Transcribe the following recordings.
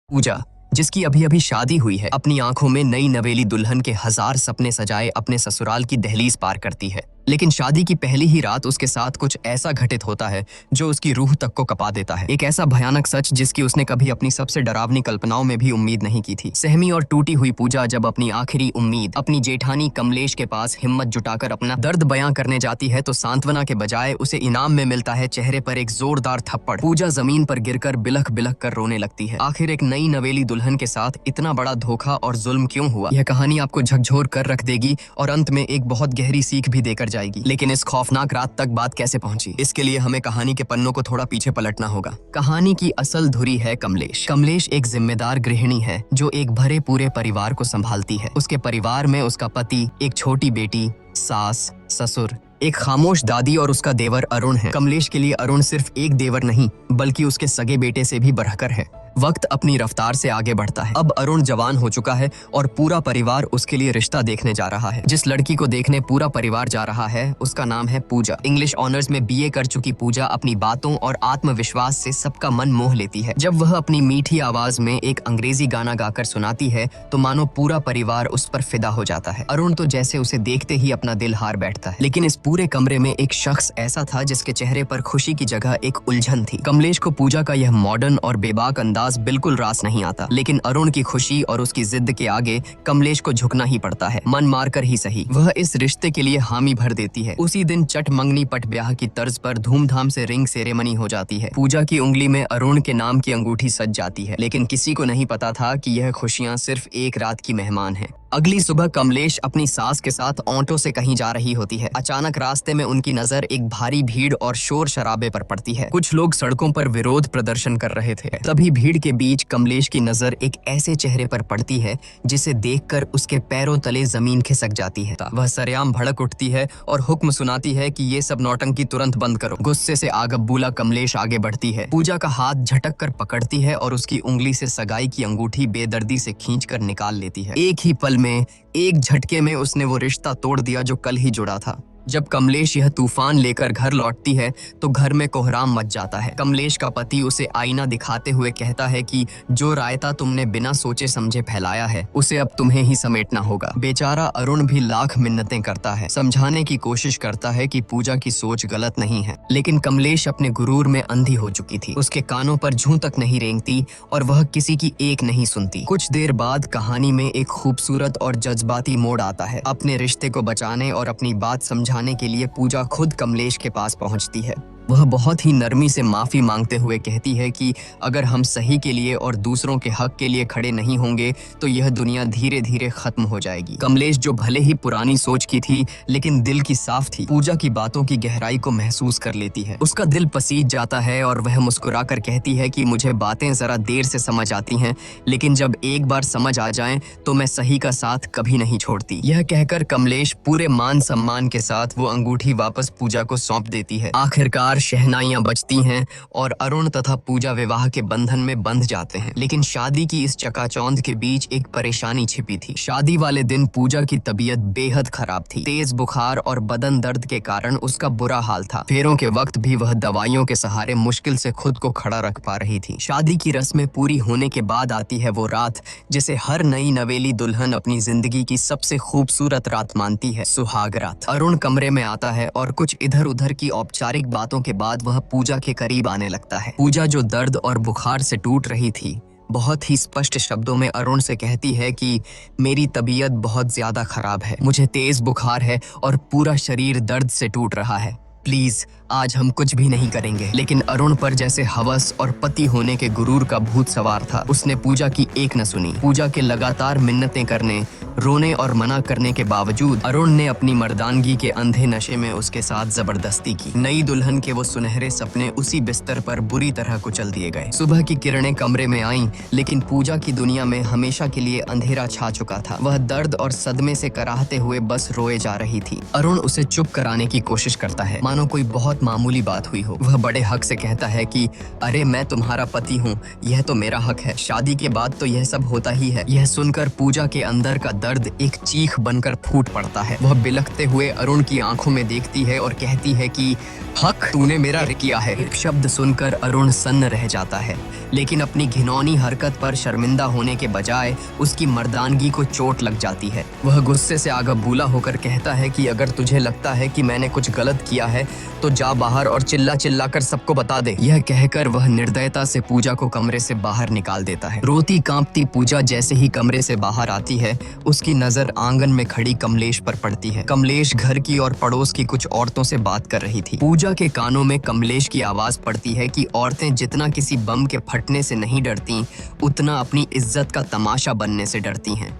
पूजा, जिसकी अभी अभी शादी हुई है, अपनी आंखों में नई नवेली दुल्हन के हजार सपने सजाए अपने ससुराल की दहलीज पार करती है। लेकिन शादी की पहली ही रात उसके साथ कुछ ऐसा घटित होता है जो उसकी रूह तक को कपा देता है। एक ऐसा भयानक सच जिसकी उसने कभी अपनी सबसे डरावनी कल्पनाओं में भी उम्मीद नहीं की थी। सहमी और टूटी हुई पूजा जब अपनी आखिरी उम्मीद अपनी जेठानी कमलेश के पास हिम्मत जुटाकर अपना दर्द बयां करने जाती है तो सांत्वना के बजाय उसे इनाम में मिलता है चेहरे पर एक जोरदार थप्पड़। पूजा जमीन पर गिरकर बिलख बिलख कर रोने लगती है। आखिर एक नई नवेली दुल्हन के साथ इतना बड़ा धोखा और जुल्म क्यों हुआ? यह कहानी आपको झकझोर कर रख देगी और अंत में एक बहुत गहरी सीख भी देकर जाएगी। लेकिन इस खौफनाक रात तक बात कैसे पहुंची, इसके लिए हमें कहानी के पन्नों को थोड़ा पीछे पलटना होगा। कहानी की असल धुरी है कमलेश। कमलेश एक जिम्मेदार गृहिणी है जो एक भरे पूरे परिवार को संभालती है। उसके परिवार में उसका पति, एक छोटी बेटी, सास, ससुर, एक खामोश दादी और उसका देवर अरुण है। कमलेश के लिए अरुण सिर्फ एक देवर नहीं बल्कि उसके सगे बेटे से भी बढ़कर है। वक्त अपनी रफ्तार से आगे बढ़ता है। अब अरुण जवान हो चुका है और पूरा परिवार उसके लिए रिश्ता देखने जा रहा है। जिस लड़की को देखने पूरा परिवार जा रहा है उसका नाम है पूजा। इंग्लिश ऑनर्स में बीए कर चुकी पूजा अपनी बातों और आत्मविश्वास से सबका मन मोह लेती है। जब वह अपनी मीठी आवाज में एक अंग्रेजी गाना गाकर सुनाती है तो मानो पूरा परिवार उस पर फिदा हो जाता है। अरुण तो जैसे उसे देखते ही अपना दिल हार बैठता है। लेकिन इस पूरे कमरे में एक शख्स ऐसा था जिसके चेहरे पर खुशी की जगह एक उलझन थी। कमलेश को पूजा का यह मॉडर्न और बेबाक अंदाज बिल्कुल रास नहीं आता, लेकिन अरुण की खुशी और उसकी जिद के आगे कमलेश को झुकना ही पड़ता है। मन मारकर ही सही वह इस रिश्ते के लिए हामी भर देती है। उसी दिन चट मंगनी पट ब्याह की तर्ज पर धूमधाम से रिंग सेरेमनी हो जाती है। पूजा की उंगली में अरुण के नाम की अंगूठी सज जाती है, लेकिन किसी को नहीं पता था कि यह खुशियां सिर्फ एक रात की मेहमान है। अगली सुबह कमलेश अपनी सास के साथ ऑटो से कहीं जा रही होती है। अचानक रास्ते में उनकी नजर एक भारी भीड़ और शोर शराबे पर पड़ती है। कुछ लोग सड़कों पर विरोध प्रदर्शन कर रहे थे। तभी भीड़ के बीच कमलेश की नजर एक ऐसे चेहरे पर पड़ती है जिसे देखकर उसके पैरों तले जमीन खिसक जाती है। वह सरेआम भड़क उठती है और हुक्म सुनाती है कि ये सब नौटंकी तुरंत बंद करो। गुस्से से आगबूला कमलेश आगे बढ़ती है। पूजा का हाथ झटक कर पकड़ती है और उसकी उंगली से सगाई की अंगूठी बेदर्दी से खींचकर निकाल लेती है। एक ही पल में, एक झटके में उसने वो रिश्ता तोड़ दिया जो कल ही जुड़ा था। जब कमलेश यह तूफान लेकर घर लौटती है तो घर में कोहराम मच जाता है। कमलेश का पति उसे आईना दिखाते हुए कहता है कि जो रायता तुमने बिना सोचे समझे फैलाया है उसे अब तुम्हें ही समेटना होगा। बेचारा अरुण भी लाख मिन्नतें करता है, समझाने की कोशिश करता है कि पूजा की सोच गलत नहीं है, लेकिन कमलेश अपने गुरूर में अंधी हो चुकी थी। उसके कानों पर जूं तक नहीं रेंगती और वह किसी की एक नहीं सुनती। कुछ देर बाद कहानी में एक खूबसूरत और जज्बाती मोड़ आता है। अपने रिश्ते को बचाने और अपनी बात समझाने के लिए पूजा खुद कमलेश के पास पहुंचती है। वह बहुत ही नरमी से माफी मांगते हुए कहती है कि अगर हम सही के लिए और दूसरों के हक के लिए खड़े नहीं होंगे तो यह दुनिया धीरे धीरे खत्म हो जाएगी। कमलेश जो भले ही पुरानी सोच की थी लेकिन दिल की साफ थी, पूजा की बातों की गहराई को महसूस कर लेती है। उसका दिल पसीज जाता है और वह मुस्कुराकर कहती है कि मुझे बातें जरा देर से समझ आती हैं, लेकिन जब एक बार समझ आ जाएं तो मैं सही का साथ कभी नहीं छोड़ती। यह कहकर कमलेश पूरे मान सम्मान के साथ वो अंगूठी वापस पूजा को सौंप देती है। आखिरकार शहनाइयां बजती हैं और अरुण तथा पूजा विवाह के बंधन में बंध जाते हैं। लेकिन शादी की इस चकाचौंध के बीच एक परेशानी छिपी थी। शादी वाले दिन पूजा की तबीयत बेहद खराब थी। तेज बुखार और बदन दर्द के कारण उसका बुरा हाल था। फेरों के वक्त भी वह दवाइयों के सहारे मुश्किल से खुद को खड़ा रख पा रही थी। शादी की रस्में पूरी होने के बाद आती है वो रात जिसे हर नई नवेली दुल्हन अपनी जिंदगी की सबसे खूबसूरत रात मानती है, सुहाग रात। अरुण कमरे में आता है और कुछ इधर उधर की औपचारिक बातों के बाद वह पूजा के करीब आने लगता है। पूजा जो दर्द और बुखार से टूट रही थी बहुत ही स्पष्ट शब्दों में अरुण से कहती है कि मेरी तबीयत बहुत ज्यादा खराब है, मुझे तेज बुखार है और पूरा शरीर दर्द से टूट रहा है, प्लीज आज हम कुछ भी नहीं करेंगे। लेकिन अरुण पर जैसे हवस और पति होने के गुरूर का भूत सवार था। उसने पूजा की एक न सुनी। पूजा के लगातार मिन्नतें करने, रोने और मना करने के बावजूद अरुण ने अपनी मर्दानगी के अंधे नशे में उसके साथ जबरदस्ती की। नई दुल्हन के वो सुनहरे सपने उसी बिस्तर पर बुरी तरह कुचल दिए गए। सुबह की किरणें कमरे में आईं, लेकिन पूजा की दुनिया में हमेशा के लिए अंधेरा छा चुका था। वह दर्द और सदमे से कराहते हुए बस रोए जा रही थी। अरुण उसे चुप कराने की कोशिश करता है, मानो कोई बहुत मामूली बात हुई हो। वह बड़े हक से कहता है कि अरे मैं तुम्हारा पति हूँ, यह तो मेरा हक है, शादी के बाद तो यह सब होता ही है। यह सुनकर पूजा के अंदर का दर्द एक चीख बनकर फूट पड़ता है। वह बिलखते हुए अरुण की आंखों में देखती है और कहती है कि हक, तूने मेरा किया है। एक शब्द सुनकर अरुण सन्न रह जाता है, लेकिन अपनी घिनौनी हरकत पर शर्मिंदा होने के बजाय उसकी मर्दानगी को चोट लग जाती है। वह गुस्से से आगा बूला होकर कहता है कि अगर तुझे लगता है कि मैंने कुछ गलत किया है तो जा बाहर और चिल्ला चिल्ला कर सबको बता दे। यह कहकर वह निर्दयता से पूजा को कमरे से बाहर निकाल देता है। रोती कांपती पूजा जैसे ही कमरे से बाहर आती है, उसकी नजर आंगन में खड़ी कमलेश पर पड़ती है। कमलेश घर की और पड़ोस की कुछ औरतों से बात कर रही थी। पूजा के कानों में कमलेश की आवाज पड़ती है कि औरतें जितना किसी बम के फटने से नहीं डरती, उतना अपनी इज्जत का तमाशा बनने से डरती हैं।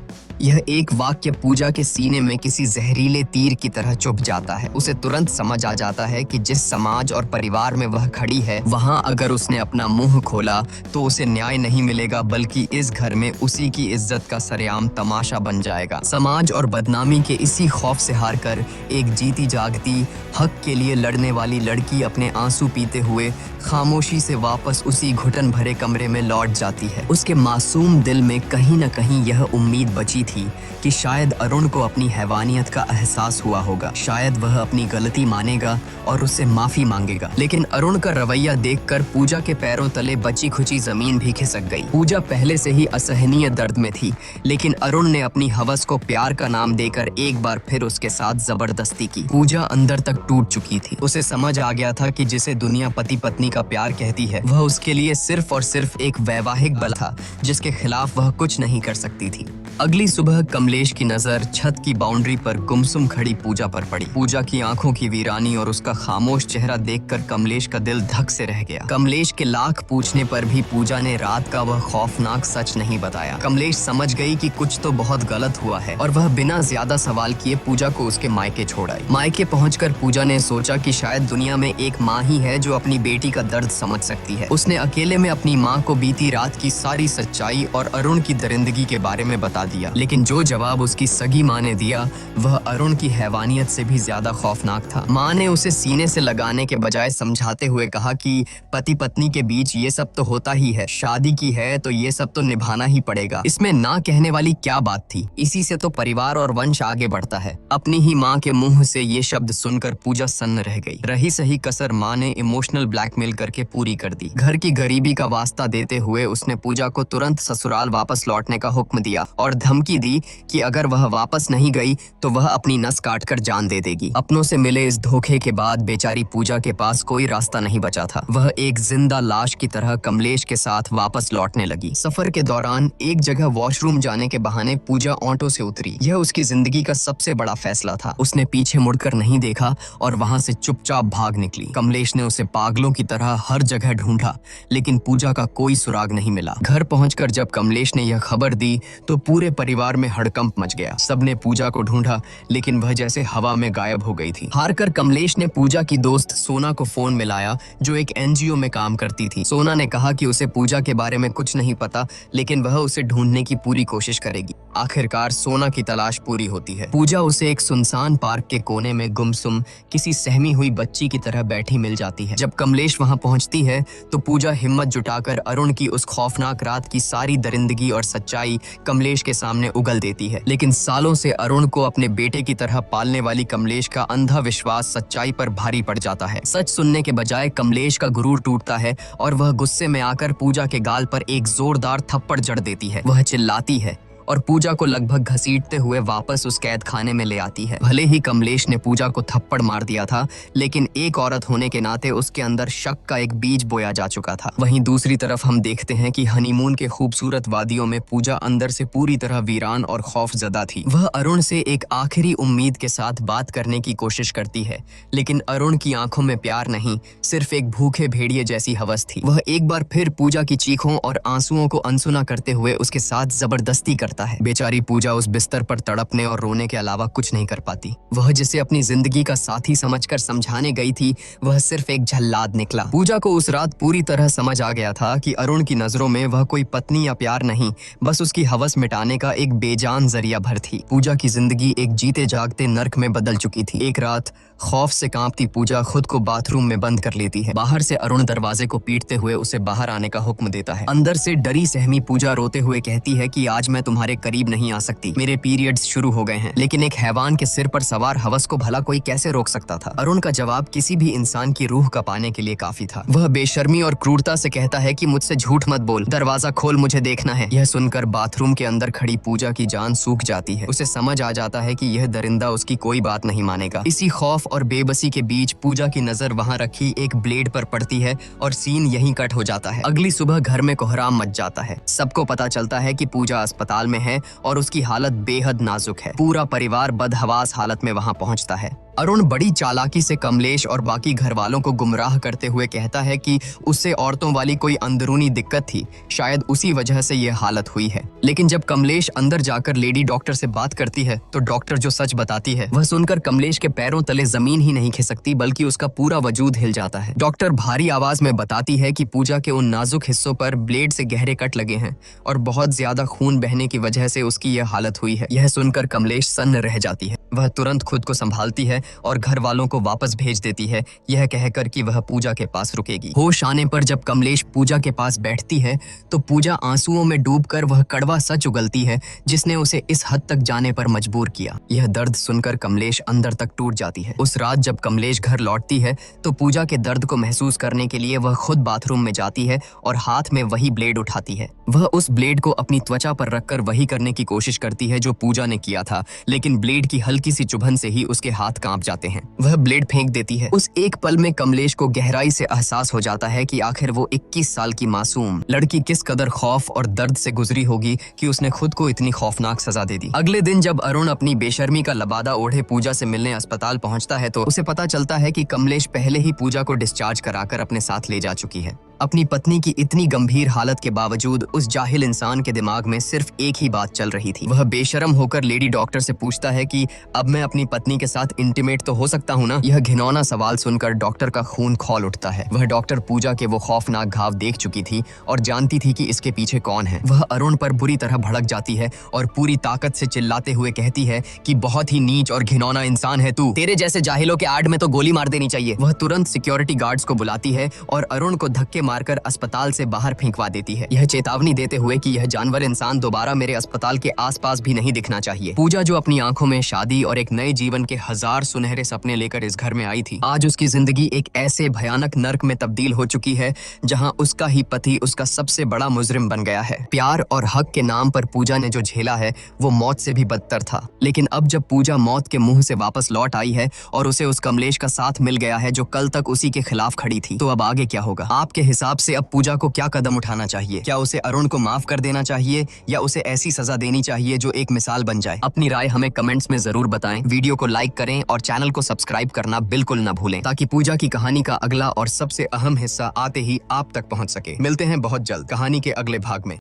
यह एक वाक्य पूजा के सीने में किसी जहरीले तीर की तरह चुभ जाता है। उसे तुरंत समझ आ जाता है कि जिस समाज और परिवार में वह खड़ी है, वहां अगर उसने अपना मुंह खोला तो उसे न्याय नहीं मिलेगा, बल्कि इस घर में उसी की इज्जत का सरेआम तमाशा बन जाएगा। समाज और बदनामी के इसी खौफ से हारकर एक जीती जागती हक के लिए लड़ने वाली लड़की अपने आंसू पीते हुए खामोशी से वापस उसी घुटन भरे कमरे में लौट जाती है। उसके मासूम दिल में कहीं न कहीं यह उम्मीद बची थी कि शायद अरुण को अपनी हैवानियत का एहसास हुआ होगा, शायद वह अपनी गलती मानेगा और उससे माफी मांगेगा। लेकिन अरुण का रवैया देखकर पूजा के पैरों तले बची खुची जमीन भी खिसक गई। पूजा पहले से ही असहनीय दर्द में थी, लेकिन अरुण ने अपनी हवस को प्यार का नाम देकर एक बार फिर उसके साथ जबरदस्ती की। पूजा अंदर तक टूट चुकी थी। उसे समझ आ गया था कि जिसे दुनिया पति पत्नी का प्यार कहती है, वह उसके लिए सिर्फ और सिर्फ एक वैवाहिक बल था जिसके खिलाफ वह कुछ नहीं कर सकती थी। अगली सुबह कमलेश की नजर छत की बाउंड्री पर गुमसुम खड़ी पूजा पर पड़ी। पूजा की आंखों की वीरानी और उसका खामोश चेहरा देखकर कमलेश का दिल धक से रह गया। कमलेश के लाख पूछने पर भी पूजा ने रात का वह खौफनाक सच नहीं बताया। कमलेश समझ गई कि कुछ तो बहुत गलत हुआ है और वह बिना ज्यादा सवाल किए पूजा को उसके मायके छोड़ आई। मायके पहुंचकर पूजा ने सोचा कि शायद दुनिया में एक माँ ही है जो अपनी बेटी का दर्द समझ सकती है। उसने अकेले में अपनी माँ को बीती रात की सारी सच्चाई और अरुण की दरिंदगी के बारे में बता दिया। लेकिन जो जवाब उसकी सगी माँ ने दिया वह अरुण की हैवानियत से भी ज्यादा खौफनाक था। माँ ने उसे सीने से लगाने के बजाय समझाते हुए कहा कि पति पत्नी के बीच ये सब तो होता ही है, शादी की है तो ये सब तो निभाना ही पड़ेगा। इसमें ना कहने वाली क्या बात थी, इसी से तो परिवार और वंश आगे बढ़ता है। अपनी ही माँ के मुंह से ये शब्द सुनकर पूजा सन्न रह गई। रही सही कसर माँ ने इमोशनल ब्लैकमेल करके पूरी कर दी। घर की गरीबी का वास्ता देते हुए उसने पूजा को तुरंत ससुराल वापस लौटने का हुक्म दिया और धमकी दी कि अगर वह वापस नहीं गई तो वह अपनी नस काटकर जान दे देगी। अपनों से मिले इस धोखे के बाद बेचारी पूजा के पास कोई रास्ता नहीं बचा था। वह एक जिंदा लाश की तरह कमलेश के साथ वापस लौटने लगी। सफर के दौरान एक जगह वॉशरूम जाने के बहाने पूजा ऑटो से उतरी। यह उसकी जिंदगी का सबसे बड़ा फैसला था। उसने पीछे मुड़कर नहीं देखा और वहां से चुपचाप भाग निकली। कमलेश ने उसे पागलों की तरह हर जगह ढूंढा, लेकिन पूजा का कोई सुराग नहीं मिला। घर पहुंचकर जब कमलेश ने यह खबर दी तो पूरे परिवार में हड़कंप मच गया। सबने पूजा को ढूंढा, लेकिन वह जैसे हवा में गायब हो गई थी। हारकर कमलेश ने पूजा की दोस्त सोना को फोन मिलाया, जो एक एनजीओ में काम करती थी। सोना ने कहा कि उसे पूजा के बारे में कुछ नहीं पता, लेकिन वह उसे ढूंढने की पूरी कोशिश करेगी। आखिरकार सोना की तलाश पूरी होती है। पूजा उसे एक सुनसान पार्क के कोने में गुमसुम किसी सहमी हुई बच्ची की तरह बैठी मिल जाती है। जब कमलेश वहां पहुंचती है तो पूजा हिम्मत जुटाकर अरुण की उस खौफनाक रात की सारी दरिंदगी और सच्चाई कमलेश के सामने उगल देती है। लेकिन सालों से अरुण को अपने बेटे की तरह पालने वाली कमलेश का अंधा विश्वास सच्चाई पर भारी पड़ जाता है। सच सुनने के बजाय कमलेश का गुरूर टूटता है और वह गुस्से में आकर पूजा के गाल पर एक जोरदार थप्पड़ जड़ देती है। वह चिल्लाती है और पूजा को लगभग घसीटते हुए वापस उस कैद खाने में ले आती है। भले ही कमलेश ने पूजा को थप्पड़ मार दिया था, लेकिन एक औरत होने के नाते उसके अंदर शक का एक बीज बोया जा चुका था। वहीं दूसरी तरफ हम देखते हैं कि हनीमून के खूबसूरत वादियों में पूजा अंदर से पूरी तरह वीरान और खौफजदा थी। वह अरुण से एक आखिरी उम्मीद के साथ बात करने की कोशिश करती है, लेकिन अरुण की आंखों में प्यार नहीं, सिर्फ एक भूखे भेड़िए जैसी हवस थी। वह एक बार फिर पूजा की चीखों और आंसुओं को अनसुना करते हुए उसके साथ जबरदस्ती करता है। बेचारी पूजा उस बिस्तर पर तड़पने और रोने के अलावा कुछ नहीं कर पाती। वह जिसे अपनी जिंदगी का साथी समझकर समझाने गई थी, वह सिर्फ एक झल्लाद निकला। पूजा को उस रात पूरी तरह समझ आ गया था कि अरुण की नजरों में वह कोई पत्नी या प्यार नहीं, बस उसकी हवस मिटाने का एक बेजान जरिया भर थी। पूजा की जिंदगी एक जीते जागते नर्क में बदल चुकी थी। एक रात खौफ से कांपती पूजा खुद को बाथरूम में बंद कर लेती है। बाहर से अरुण दरवाजे को पीटते हुए उसे बाहर आने का हुक्म देता है। अंदर से डरी सहमी पूजा रोते हुए कहती है कि आज मैं तुम्हारी तुम्हारे करीब नहीं आ सकती, मेरे पीरियड्स शुरू हो गए हैं। लेकिन एक हैवान के सिर पर सवार हवस को भला कोई कैसे रोक सकता था? अरुण का जवाब किसी भी इंसान की रूह का पाने के लिए काफी था। वह बेशर्मी और क्रूरता से कहता है कि मुझसे झूठ मत बोल, दरवाजा खोल, मुझे देखना है। यह सुनकर बाथरूम के अंदर खड़ी पूजा की जान सूख जाती है। उसे समझ आ जाता है कि यह दरिंदा उसकी कोई बात नहीं मानेगा। इसी खौफ और बेबसी के बीच पूजा की नजर वहां रखी एक ब्लेड पर पड़ती है और सीन यहीं कट हो जाता है। अगली सुबह घर में कोहराम मच जाता है। सबको पता चलता है कि पूजा अस्पताल में है और उसकी हालत बेहद नाजुक है। पूरा परिवार बदहवास हालत में वहां पहुंचता है। अरुण बड़ी चालाकी से कमलेश और बाकी घर वालों को गुमराह करते हुए कहता है कि उससे औरतों वाली कोई अंदरूनी दिक्कत थी, शायद उसी वजह से यह हालत हुई है। लेकिन जब कमलेश अंदर जाकर लेडी डॉक्टर से बात करती है तो डॉक्टर जो सच बताती है वह सुनकर कमलेश के पैरों तले जमीन ही नहीं खिसकती बल्कि उसका पूरा वजूद हिल जाता है। डॉक्टर भारी आवाज में बताती है कि पूजा के उन नाजुक हिस्सों पर ब्लेड से गहरे कट लगे हैं और बहुत ज्यादा खून बहने की वजह से उसकी यह हालत हुई है। यह सुनकर कमलेश सन्न रह जाती है। वह तुरंत खुद को संभालती है और घर वालों को वापस भेज देती है, यह कहकर कि वह पूजा के पास रुकेगी। होश आने पर जब कमलेश पूजा के पास बैठती है तो पूजा आंसुओं में डूबकर वह कड़वा सच उगलती है जिसने उसे इस हद तक जाने पर मजबूर किया। यह दर्द सुनकर कमलेश अंदर तक टूट जाती है। उस रात जब कमलेश घर लौटती है तो पूजा के दर्द को महसूस करने के लिए वह खुद बाथरूम में जाती है और हाथ में वही ब्लेड उठाती है। वह उस ब्लेड को अपनी त्वचा पर रखकर वही करने की कोशिश करती है जो पूजा ने किया था, लेकिन ब्लेड की हल्की सी चुभन से ही उसके हाथ कांप जाते हैं। वह ब्लेड फेंक देती है। उस एक पल में कमलेश को गहराई से एहसास हो जाता है कि आखिर वो 21 साल की मासूम लड़की किस कदर खौफ और दर्द से गुजरी होगी कि उसने खुद को इतनी खौफनाक सजा दे दी। अगले दिन जब अरुण अपनी बेशर्मी का लबादा ओढ़े पूजा से मिलने अस्पताल पहुंचता है तो उसे पता चलता है कि कमलेश पहले ही पूजा को डिस्चार्ज कराकर अपने साथ ले जा चुकी है। अपनी पत्नी की इतनी गंभीर हालत के बावजूद उस जाहिल इंसान के दिमाग में सिर्फ एक ही बात चल रही थी। वह बेशरम होकर लेडी डॉक्टर से पूछता है कि अब मैं अपनी पत्नी के साथ इंटीमेट तो हो सकता हूँ ना? यह घिनौना सवाल सुनकर डॉक्टर का खून खौल उठता है। वह डॉक्टर पूजा के वो खौफनाक घाव देख चुकी थी और जानती थी कि इसके पीछे कौन है। वह अरुण पर बुरी तरह भड़क जाती है और पूरी ताकत से चिल्लाते हुए कहती है कि बहुत ही नीच और घिनौना इंसान है तू, तेरे जैसे जाहिलों के आड़ में तो गोली मार देनी चाहिए। वह तुरंत सिक्योरिटी गार्ड्स को बुलाती है और अरुण को धक्के मारकर अस्पताल से बाहर फेंकवा देती है, यह चेतावनी देते हुए कि यह जानवर इंसान दोबारा मेरे अस्पताल के आसपास भी नहीं दिखना चाहिए। पूजा जो अपनी आंखों में शादी और एक नए जीवन के 1000 सुनहरे सपने लेकर इस घर में आई थी, आज उसकी जिंदगी एक ऐसे भयानक नर्क में तब्दील हो चुकी है जहां उसका ही पति उसका सबसे बड़ा मुजरिम बन गया है। प्यार और हक के नाम पर पूजा ने जो झेला है वो मौत से भी बदतर था। लेकिन अब जब पूजा मौत के मुंह से वापस लौट आई है और उसे उस कमलेश का साथ मिल गया है जो कल तक उसी के खिलाफ खड़ी थी, तो अब आगे क्या होगा? आपके हिसाब से अब पूजा को क्या कदम उठाना चाहिए? क्या उसे अरुण को माफ कर देना चाहिए या उसे ऐसी सजा देनी चाहिए जो एक मिसाल बन जाए? अपनी राय हमें कमेंट्स में जरूर बताएं। वीडियो को लाइक करें और चैनल को सब्सक्राइब करना बिल्कुल न भूलें ताकि पूजा की कहानी का अगला और सबसे अहम हिस्सा आते ही आप तक पहुंच सके। मिलते हैं बहुत जल्द कहानी के अगले भाग में।